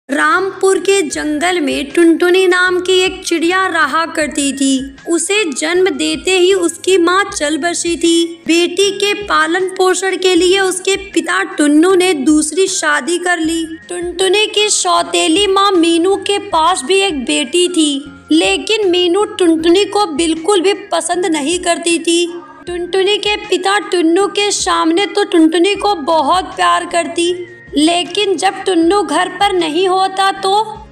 रामपुर के जंगल में टुनटुनी नाम की एक चिड़िया रहा करती थी। उसे जन्म देते ही उसकी माँ चल बसी थी। बेटी के पालन पोषण के लिए उसके पिता टुन्नू ने दूसरी शादी कर ली। टुनटुनी की सौतेली माँ मीनू के पास भी एक बेटी थी, लेकिन मीनू टुनटुनी को बिल्कुल भी पसंद नहीं करती थी। टुनटुनी के पिता टुन्नू के सामने तो टुनटुनी को बहुत प्यार करती, लेकिन जब टुन्नू घर पर नहीं होता तो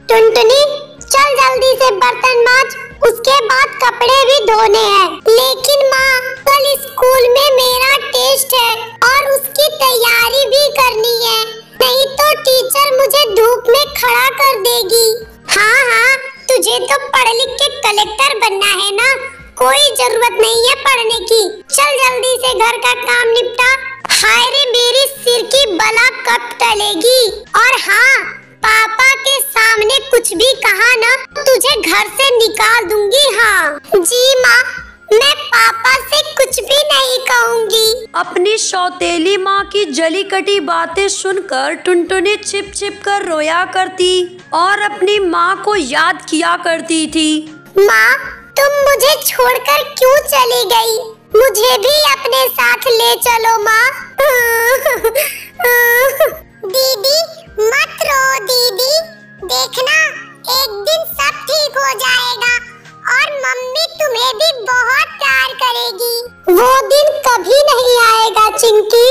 टुनटुनी चल जल्दी से बर्तन मांज, उसके बाद कपड़े भी धोने हैं। लेकिन माँ, कल स्कूल में मेरा टेस्ट है और उसकी तैयारी भी करनी है, नहीं तो टीचर मुझे धूप में खड़ा कर देगी। हाँ, तुझे तो पढ़ लिख के कलेक्टर बनना है ना, कोई जरूरत नहीं है पढ़ने की। चल जल्दी से घर का काम निपटा। हाय रे मेरी सिर की बला कब टलेगी। और हाँ, पापा के सामने कुछ भी कहा ना, तुझे घर से निकाल दूंगी। हाँ जी माँ, मैं पापा से कुछ भी नहीं कहूँगी। अपनी सौतेली माँ की जली कटी बातें सुनकर टुनटुनी छिप छिप कर रोया करती और अपनी माँ को याद किया करती थी। माँ, तुम मुझे छोड़कर क्यों चली गई? मुझे भी अपने साथ ले चलो माँ। दीदी मत रो दीदी, देखना एक दिन सब ठीक हो जाएगा और मम्मी तुम्हें भी बहुत प्यार करेगी। वो दिन कभी नहीं आएगा चिंकी।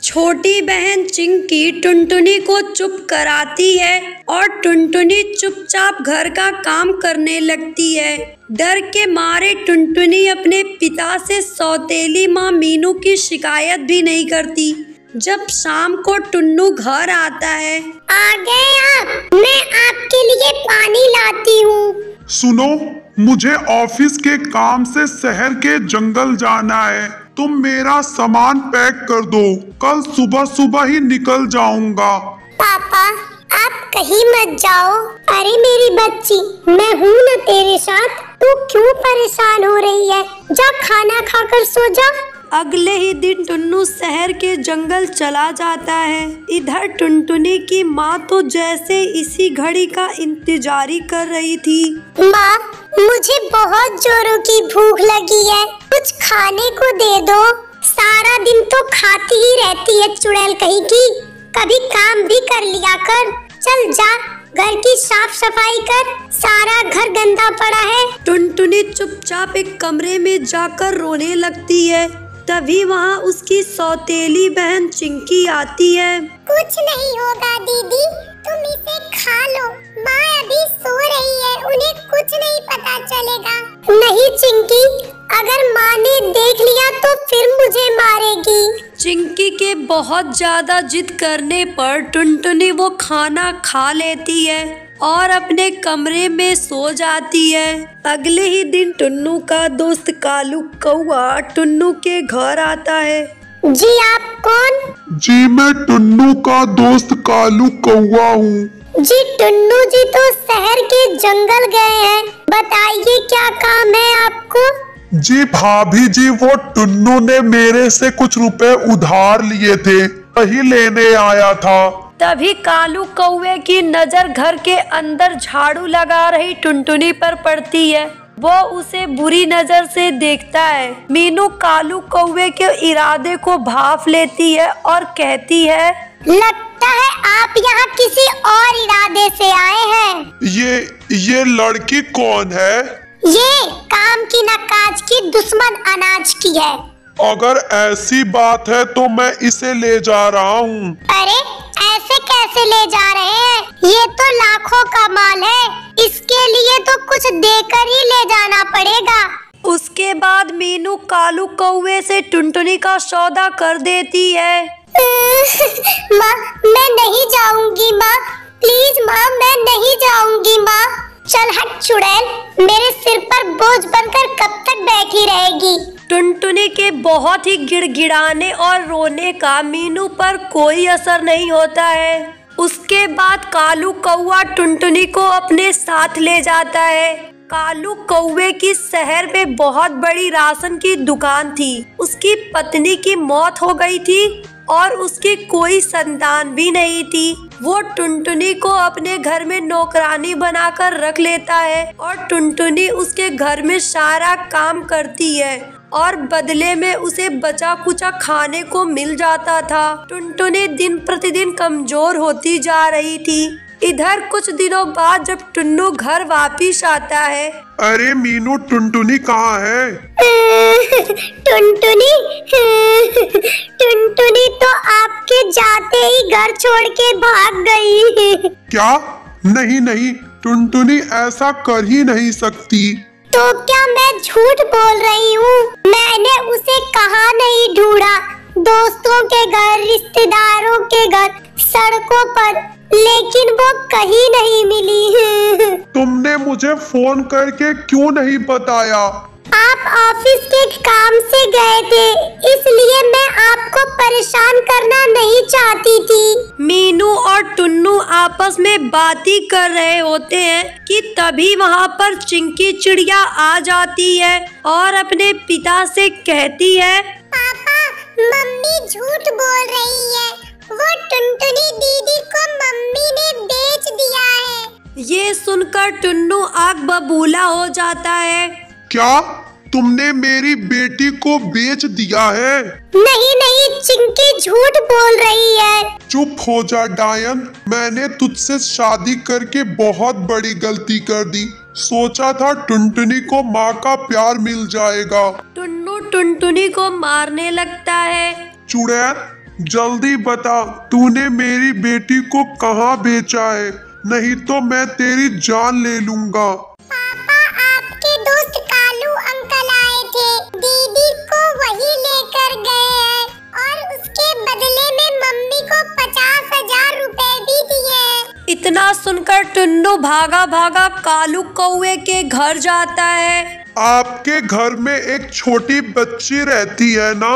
छोटी बहन चिंकी टुनटुनी को चुप कराती है और टुनटुनी चुपचाप घर का काम करने लगती है। डर के मारे टुनटुनी अपने पिता से सौतेली माँ मीनू की शिकायत भी नहीं करती। जब शाम को टुन्नू घर आता है। आ गए आप, मैं आपके लिए पानी लाती हूँ। सुनो, मुझे ऑफिस के काम से शहर के जंगल जाना है। तुम मेरा सामान पैक कर दो, कल सुबह सुबह ही निकल जाऊंगा। पापा आप कहीं मत जाओ। अरे मेरी बच्ची, मैं हूँ ना तेरे साथ, तू क्यों परेशान हो रही है? जा खाना खाकर सो जा। अगले ही दिन टुन्नू शहर के जंगल चला जाता है। इधर टुनटुनी की माँ तो जैसे इसी घड़ी का इंतजार कर रही थी। माँ, मुझे बहुत जोरों की भूख लगी है, कुछ खाने को दे दो। सारा दिन तो खाती ही रहती है चुड़ैल कहीं की, कभी काम भी कर लिया कर। चल जा, घर की साफ सफाई कर, सारा घर गंदा पड़ा है। टुनटुनी चुपचाप एक कमरे में जाकर रोने लगती है। तभी वहाँ उसकी सौतेली बहन चिंकी आती है। कुछ नहीं होगा दीदी, तुम इसे खा लो। माँ अभी सो रही है, उन्हें कुछ नहीं पता चलेगा। नहीं चिंकी, अगर माँ ने देख लिया तो फिर मुझे मारेगी। चिंकी के बहुत ज्यादा जिद करने पर टुनटुनी वो खाना खा लेती है और अपने कमरे में सो जाती है। अगले ही दिन टुन्नू का दोस्त कालू कौआ टुन्नू के घर आता है। जी आप कौन? जी मैं टुन्नू का दोस्त कालू कौआ हूँ। जी टुन्नू जी तो शहर के जंगल गए हैं, बताइए क्या काम है आपको? जी भाभी जी, वो टुन्नू ने मेरे से कुछ रुपए उधार लिए थे, वही लेने आया था। तभी कालू कौवे की नजर घर के अंदर झाड़ू लगा रही टुनटुनी पर पड़ती है। वो उसे बुरी नजर से देखता है। मीनू कालू कौवे के इरादे को भांप लेती है और कहती है, लगता है आप यहाँ किसी और इरादे से आए हैं। ये लड़की कौन है? ये काम की न काज की दुश्मन अनाज की है। अगर ऐसी बात है तो मैं इसे ले जा रहा हूँ। अरे ऐसे कैसे ले जा रहे हैं? ये तो लाखों का माल है, इसके लिए तो कुछ देकर ही ले जाना पड़ेगा। उसके बाद मीनू कालू कौवे से टुनटुनी का सौदा कर देती है। माँ मैं नहीं जाऊंगी माँ, प्लीज माँ मैं नहीं जाऊंगी माँ। चल हट चुड़ैल, मेरे सिर पर बोझ बनकर कब तक बैठी रहेगी। टुनटुनी के बहुत ही गिड़गिड़ाने और रोने का मीनू पर कोई असर नहीं होता है। उसके बाद कालू कौवा टुनटुनी को अपने साथ ले जाता है। कालू कौवे की शहर में बहुत बड़ी राशन की दुकान थी। उसकी पत्नी की मौत हो गई थी और उसकी कोई संतान भी नहीं थी। वो टुनटुनी को अपने घर में नौकरानी बनाकर रख लेता है और टुनटुनी उसके घर में सारा काम करती है और बदले में उसे बचा कुचा खाने को मिल जाता था। टुनटुनी दिन प्रतिदिन कमजोर होती जा रही थी। इधर कुछ दिनों बाद जब टुन्नू घर वापिस आता है। अरे मीनू, टुनटुनी कहाँ है? टुनटुनी टुनटुनी तो आपके जाते ही घर छोड़ के भाग गई। क्या? नहीं नहीं, टुनटुनी ऐसा कर ही नहीं सकती। तो क्या मैं झूठ बोल रही हूँ? मैंने उसे कहाँ नहीं ढूंढा, दोस्तों के घर, रिश्तेदारों के घर, सड़कों पर, लेकिन वो कहीं नहीं मिली। तुमने मुझे फोन करके क्यों नहीं बताया? आप ऑफिस के काम से गए थे, इसलिए मैं आपको परेशान करना नहीं चाहती थी। मीनू और टुन्नू आपस में बातें कर रहे होते हैं कि तभी वहाँ पर चिंकी चिड़िया आ जाती है और अपने पिता से कहती है, पापा, मम्मी झूठ बोल रही है, वो टुनटुनी दीदी को मम्मी ने बेच दिया है। ये सुनकर टुन्नू आग बबूला हो जाता है। क्या तुमने मेरी बेटी को बेच दिया है? नहीं नहीं, चिंकी झूठ बोल रही है। चुप हो जा डायन, मैंने तुझसे शादी करके बहुत बड़ी गलती कर दी। सोचा था टुनटुनी को माँ का प्यार मिल जाएगा। टुन्नू टुनटुनी को मारने लगता है। चुड़ैल, जल्दी बता, तूने मेरी बेटी को कहाँ बेचा है, नहीं तो मैं तेरी जान ले लूँगा। पापा, आपके दोस्त कालू अंकल आए थे, दीदी को वही लेकर गए हैं और उसके बदले में मम्मी को 50,000 रुपए भी दिए। इतना सुनकर टुन्नू भागा भागा कालू कौवे के घर जाता है। आपके घर में एक छोटी बच्ची रहती है ना,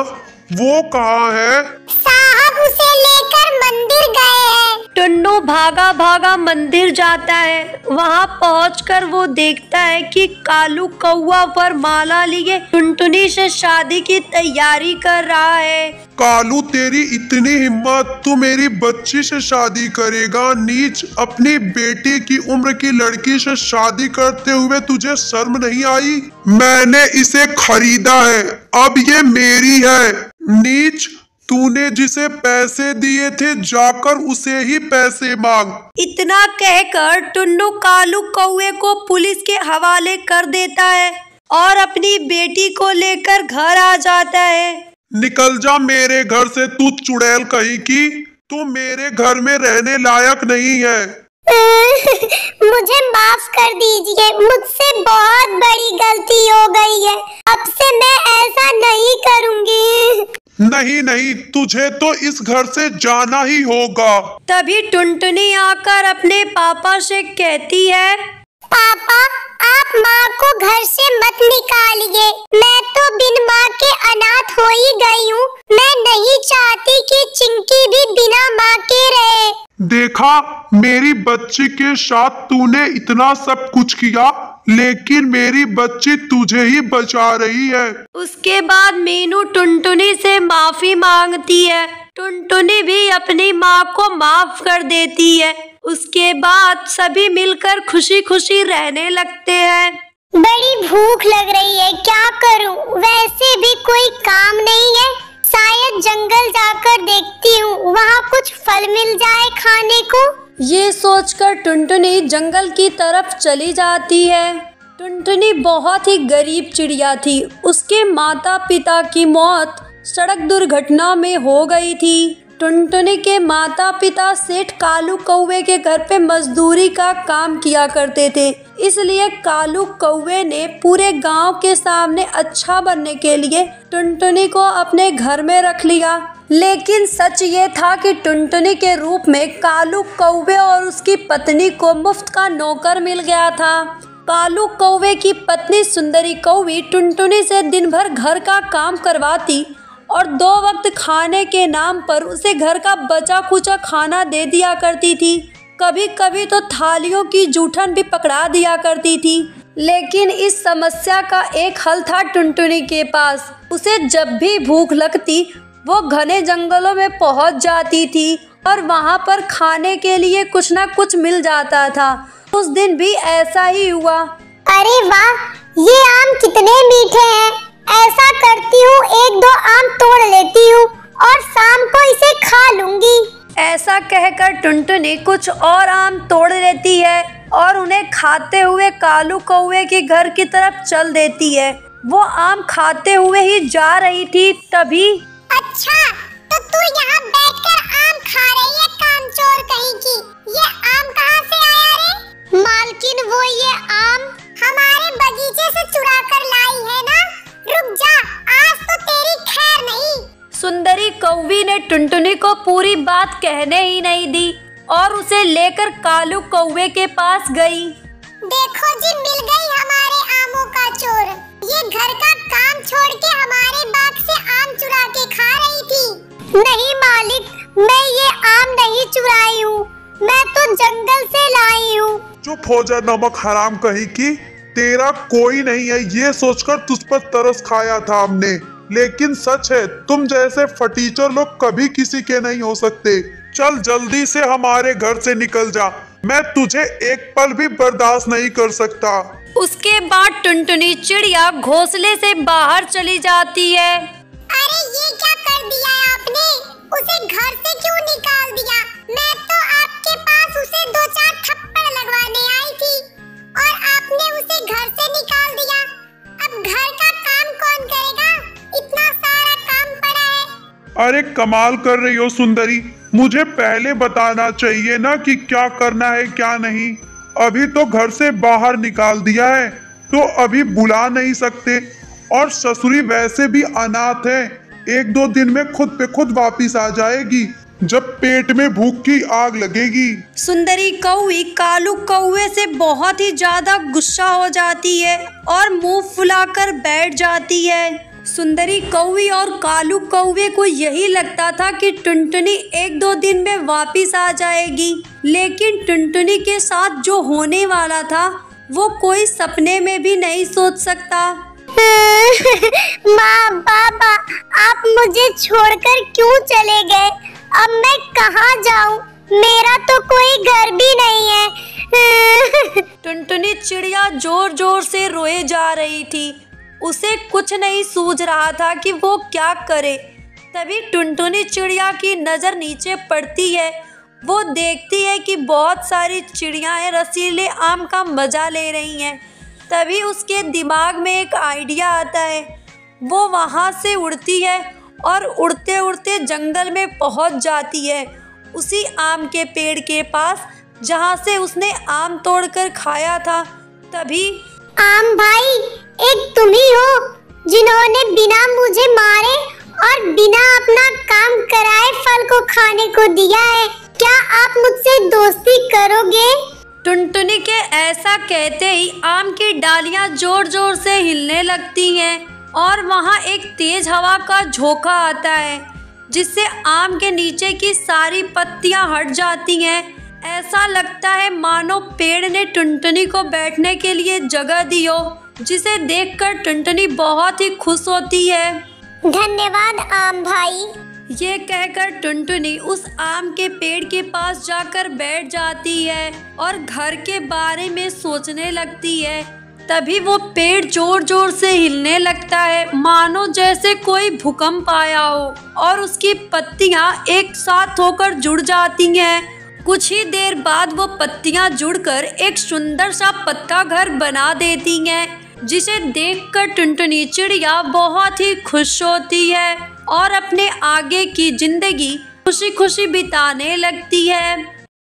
वो कहाँ है? साहब, उसे लेकर मंदिर गए हैं। टुन्नू भागा भागा मंदिर जाता है। वहाँ पहुंचकर वो देखता है कि कालू कौवा पर माला लिए टुनटुनी से शादी की तैयारी कर रहा है। कालू, तेरी इतनी हिम्मत, तू मेरी बच्ची से शादी करेगा? नीच, अपनी बेटी की उम्र की लड़की से शादी करते हुए तुझे शर्म नहीं आई? मैंने इसे खरीदा है, अब ये मेरी है। नीच, तूने जिसे पैसे दिए थे जाकर उसे ही पैसे मांग। इतना कहकर टुन्नू कालू कौवे को पुलिस के हवाले कर देता है और अपनी बेटी को लेकर घर आ जाता है। निकल जा मेरे घर से, तू चुड़ैल कहीं की, तू मेरे घर में रहने लायक नहीं है। मुझे माफ कर दीजिए, मुझसे बहुत बड़ी गलती हो गई है, अब से मैं ऐसा नहीं करूँगी। नहीं नहीं, तुझे तो इस घर से जाना ही होगा। तभी टुनटुनी आकर अपने पापा से कहती है, पापा, आप माँ को घर से मत निकालिए, मैं तो बिन माँ के अनाथ हो ही गई हूँ। मैं नहीं चाहती कि चिंकी भी बिना माँ के रहे। देखा, मेरी बच्ची के साथ तूने इतना सब कुछ किया, लेकिन मेरी बच्ची तुझे ही बचा रही है। उसके बाद मीनू टुनटुनी से माफी मांगती है। टुनटुनी भी अपनी माँ को माफ कर देती है। उसके बाद सभी मिलकर खुशी खुशी रहने लगते हैं। बड़ी भूख लग रही है, क्या करूं? वैसे भी कोई काम नहीं है, शायद जंगल जाकर देखती हूँ, वहाँ कुछ फल मिल जाए खाने को। ये सोचकर टुनटुनी जंगल की तरफ चली जाती है। टुनटुनी बहुत ही गरीब चिड़िया थी। उसके माता पिता की मौत सड़क दुर्घटना में हो गई थी। टुनटुनी के माता पिता सेठ कालू कौवे के घर पे मजदूरी का काम किया करते थे, इसलिए कालू कौवे ने पूरे गांव के सामने अच्छा बनने के लिए टुनटुनी को अपने घर में रख लिया। लेकिन सच ये था कि टुनटुनी के रूप में कालू कौवे और उसकी पत्नी को मुफ्त का नौकर मिल गया था। कालू कौवे की पत्नी सुंदरी कौवी टुनटुनी से दिन भर घर का काम करवाती और 2 वक्त खाने के नाम पर उसे घर का बचा खुचा खाना दे दिया करती थी। कभी कभी तो थालियों की जूठन भी पकड़ा दिया करती थी। लेकिन इस समस्या का एक हल था टुनटुनी के पास। उसे जब भी भूख लगती वो घने जंगलों में पहुंच जाती थी और वहाँ पर खाने के लिए कुछ ना कुछ मिल जाता था। उस दिन भी ऐसा ही हुआ। अरे वाह, ये आम कितने मीठे हैं। ऐसा करती हूँ, एक दो आम तोड़ लेती हूँ और शाम को इसे खा लूंगी। ऐसा कहकर टुनटुनी कुछ और आम तोड़ लेती है और उन्हें खाते हुए कालू कौवे के घर की तरफ चल देती है। वो आम खाते हुए ही जा रही थी, तभी अच्छा, तो तू यहाँ बैठकर आम खा रही है, कामचोर कहीं की। ये आम कहाँ से आया रे? मालकिन, वो ये आम हमारे बगीचे से चुरा कर लाई है ना। रुक जा, आज तो तेरी खैर नहीं। सुंदरी कौवी ने टुनटुनी को पूरी बात कहने ही नहीं दी और उसे लेकर कालू कौवे के पास गई। देखो जी, मिल गई हमारे आमों का चोर। ये घर का काम छोड़ के हमारे बाग से आम चुरा के खा रही थी। नहीं मालिक, मैं ये आम नहीं चुराई हूँ, मैं तो जंगल से लाई हूँ। चुप हो जा नमक हराम कहीं की। तेरा कोई नहीं है ये सोचकर तुझ पर तरस खाया था हमने, लेकिन सच है तुम जैसे फटीचर लोग कभी किसी के नहीं हो सकते। चल जल्दी से हमारे घर से निकल जा, मैं तुझे एक पल भी बर्दाश्त नहीं कर सकता। उसके बाद टुनटुनी चिड़िया घोंसले से बाहर चली जाती है। अरे ये क्या कर दिया आपने? उसे घर से क्यों निकाल दिया? मैं तो आपके पास उसे 2-4 थप्पड़ लगवाने आई थी और आपने उसे घर से निकाल दिया। अब घर का काम कौन करेगा? इतना सारा काम पड़ा है। अरे कमाल कर रही हो सुंदरी, मुझे पहले बताना चाहिए ना कि क्या करना है क्या नहीं। अभी तो घर से बाहर निकाल दिया है तो अभी बुला नहीं सकते, और ससुरी वैसे भी अनाथ है, 1-2 दिन में खुद पे खुद वापिस आ जाएगी जब पेट में भूख की आग लगेगी। सुंदरी कौवी कालू कौवे से बहुत ही ज्यादा गुस्सा हो जाती है और मुंह फुलाकर बैठ जाती है। सुंदरी कौवी और कालू कौवे को यही लगता था कि टुनटुनी 1-2 दिन में वापिस आ जाएगी, लेकिन टुनटुनी के साथ जो होने वाला था वो कोई सपने में भी नहीं सोच सकता। माँ, बाबा, आप मुझे छोड़कर क्यों चले गए? अब मैं कहाँ जाऊँ? मेरा तो कोई घर भी नहीं है। टुनटुनी चिड़िया जोर जोर से रोए जा रही थी। उसे कुछ नहीं सूझ रहा था कि वो क्या करे। तभी टुनटुनी चिड़िया की नज़र नीचे पड़ती है। वो देखती है कि बहुत सारी चिड़ियाएँ रसीले आम का मज़ा ले रही हैं। तभी उसके दिमाग में एक आइडिया आता है। वो वहाँ से उड़ती है और उड़ते उड़ते जंगल में पहुँच जाती है, उसी आम के पेड़ के पास जहाँ से उसने आम तोड़कर खाया था। तभी आम भाई, एक तुम ही हो जिन्होंने बिना मुझे मारे और बिना अपना काम कराए फल को खाने को दिया है। क्या आप मुझसे दोस्ती करोगे? टुनटुनी के ऐसा कहते ही आम की डालियां जोर जोर से हिलने लगती हैं और वहां एक तेज हवा का झोंका आता है, जिससे आम के नीचे की सारी पत्तियां हट जाती हैं। ऐसा लगता है मानो पेड़ ने टुनटुनी को बैठने के लिए जगह दी हो, जिसे देखकर टुनटुनी बहुत ही खुश होती है। धन्यवाद आम भाई। ये कहकर टुनटुनी उस आम के पेड़ के पास जाकर बैठ जाती है और घर के बारे में सोचने लगती है। तभी वो पेड़ जोर जोर से हिलने लगता है, मानो जैसे कोई भूकंप आया हो, और उसकी पत्तियां एक साथ होकर जुड़ जाती हैं। कुछ ही देर बाद वो पत्तियां जुड़कर एक सुंदर सा पक्का घर बना देती हैं, जिसे देखकर टुनटुनी चिड़िया बहुत ही खुश होती है और अपने आगे की जिंदगी खुशी खुशी बिताने लगती है।